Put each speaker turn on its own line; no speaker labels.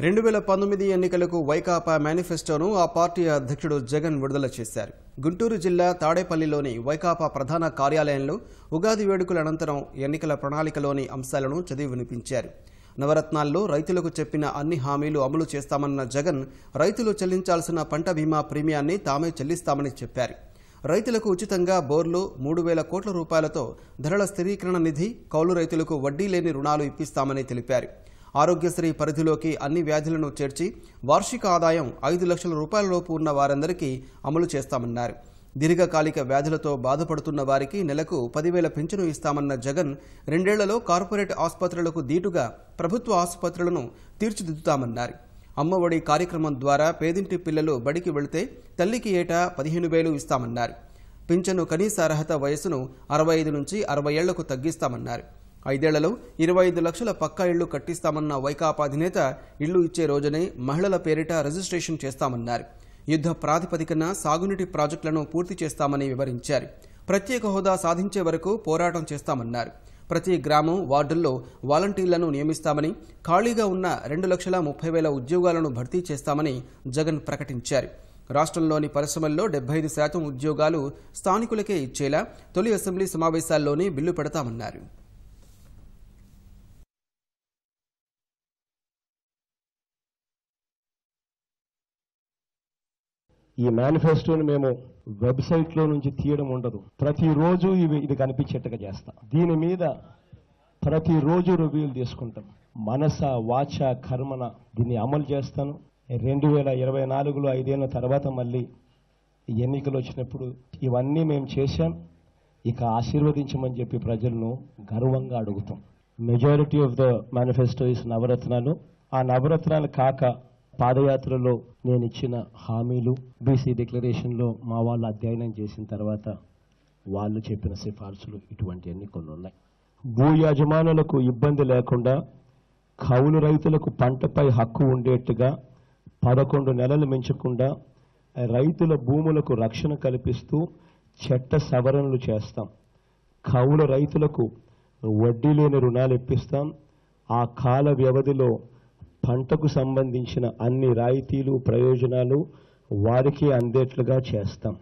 2019 ఎన్నికలకు వైకాపా మేనిఫెస్టోను ఆ పార్టీ అధ్యక్షుడు జగన్ విడుదల చేశారు. గుంటూరు జిల్లా తాడేపల్లిలోని వైకాపా ప్రధాన కార్యాలయంలో ఉగాది వేడుకల అనంతరం ఎన్నికల ప్రణాళికలోని అంశాలను చదివి వినిపించారు. నవరత్నాల్లో రైతులకు చెప్పిన అన్ని హామీలు అమలు చేస్తామన్న జగన్ రైతులు చెల్లించాల్సిన పంట బీమా ప్రీమియాన్ని తామే చెల్లిస్తామని చెప్పారు. రైతులకు ఉచితంగా బోర్లు 3,000 కోట్ల రూపాయలతో ధరల స్థిరీకరణ నిధి, కౌలు రైతులకు వడ్డీ లేని రుణాలు ఇప్పిస్తామని తెలిపారు. ఆరోగ్యశ్రీ పరిధిలోకి అన్ని వ్యాధులను చేర్చి వార్షిక ఆదాయం 5 లక్షల రూపాయలలోపు ఉన్న వారందరికీ అమలు చేస్తామన్నారు. దీర్ఘకాలిక వ్యాధులతో బాధపడుతున్న వారికి నెలకు 10,000 పింఛను ఇస్తామన్న జగన్ 2 ఏళ్లలో కార్పొరేట్ ఆసుపత్రులకు దీటుగా ప్రభుత్వ ఆసుపత్రులను తీర్చిదిద్దుతామన్నారు. అమ్మఒడి కార్యక్రమం ద్వారా పేదింటి పిల్లలు బడికి వెళితే తల్లికి ఏటా 15,000 ఇస్తామన్నారు. పింఛను కనీస అర్హత వయసును 65 నుంచి 60 ఏళ్లకు తగ్గిస్తామన్నారు. 5 ఏళ్లలో 25 లక్షల పక్కా ఇళ్లు కట్టిస్తామన్న వైకాపా అధినేత ఇళ్లు ఇచ్చే రోజునే మహిళల పేరిట రిజిస్ట్రేషన్ చేస్తామన్నారు. యుద్ధ ప్రాతిపదికన సాగునీటి ప్రాజెక్టులను పూర్తి చేస్తామని వివరించారు. ప్రత్యేక హోదా సాధించే వరకు పోరాటం చేస్తామన్నారు. ప్రతి గ్రామం, వార్డుల్లో వాలంటీర్లను నియమిస్తామని, ఖాళీగా ఉన్న 2,30,000 ఉద్యోగాలను భర్తీ చేస్తామని జగన్ ప్రకటించారు. రాష్ట్రంలోని పరిశ్రమల్లో 75% ఉద్యోగాలు స్థానికులకే ఇచ్చేలా తొలి అసెంబ్లీ సమావేశాల్లోనే బిల్లు పెడతామన్నారు.
ఈ మేనిఫెస్టోని మేము వెబ్సైట్లో నుంచి తీయడం ఉండదు. ప్రతిరోజు ఇది కనిపించేట్టుగా చేస్తాం. దీని మీద ప్రతిరోజు రివ్యూలు తీసుకుంటాం. మనస, వాచ, కర్మన దీన్ని అమలు చేస్తాను. 2024లో 5 ఏళ్ల తర్వాత మళ్ళీ ఎన్నికలు వచ్చినప్పుడు ఇవన్నీ మేము చేశాం, ఇక ఆశీర్వదించమని చెప్పి ప్రజలను గర్వంగా అడుగుతాం. Majority of the manifesto is Navaratnalu. ఆ నవరత్నాలు కాక పాదయాత్రలో నేను ఇచ్చిన హామీలు, బీసీ డిక్లరేషన్లో మా వాళ్ళు అధ్యయనం చేసిన తర్వాత వాళ్ళు చెప్పిన సిఫార్సులు, ఇటువంటివన్నీ కొన్ని ఉన్నాయి. భూ యజమానులకు ఇబ్బంది లేకుండా కౌలు రైతులకు పంటపై హక్కు ఉండేట్టుగా 11 నెలలు మించకుండా రైతుల భూములకు రక్షణ కల్పిస్తూ చట్ట సవరణలు చేస్తాం. కౌలు రైతులకు వడ్డీ లేని రుణాలు ఇప్పిస్తాం. ఆ కాల వ్యవధిలో పంటకు సంబంధించిన అన్ని రాయితీలు, ప్రయోజనాలు వారికి అందేట్లుగా చేస్తాం.